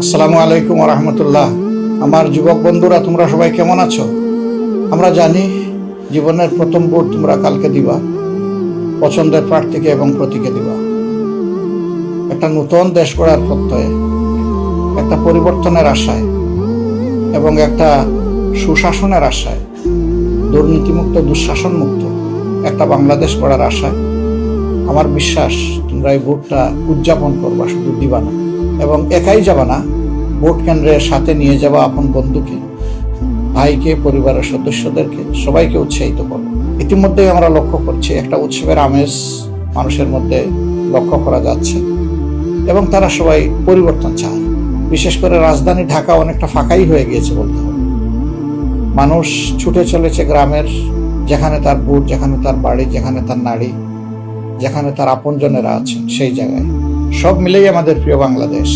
আসসালামু আলাইকুম ওয়া রাহমাতুল্লাহ। আমার যুবক বন্ধুরা, তোমরা সবাই কেমন আছো? আমরা জানি জীবনের প্রথম ভোট তোমরা কালকে দিবা, পছন্দের প্রার্থীকে এবং প্রতীকে দিবা। একটা নতুন দেশ গড়ার প্রত্যয়ে, একটা পরিবর্তনের আশায় এবং একটা সুশাসনের আশায়, দুর্নীতিমুক্ত দুঃশাসন মুক্ত একটা বাংলাদেশ গড়ার আশায় আমার বিশ্বাস তোমরা এই ভোটটা উদযাপন করবা, শুধু দিবা না এবং একাই যাবা না, ভোট কেন্দ্রের সাথে নিয়ে যাবা আপন বন্ধুকে, ভাইকে, পরিবারের সদস্যদেরকে, সবাইকে উৎসাহিত করবো। ইতিমধ্যেই আমরা লক্ষ্য করছি একটা উৎসবের আমেজ মানুষের মধ্যে লক্ষ্য করা যাচ্ছে এবং তারা সবাই পরিবর্তন চায়। বিশেষ করে রাজধানী ঢাকা অনেকটা ফাঁকাই হয়ে গিয়েছে বলতে হবে। মানুষ ছুটে চলেছে গ্রামের, যেখানে তার বুট, যেখানে তার বাড়ি, যেখানে তার নাড়ি, যেখানে তার আপনজনেরা আছেন, সেই জায়গায়। সব মিলেই আমাদের প্রিয় বাংলাদেশ।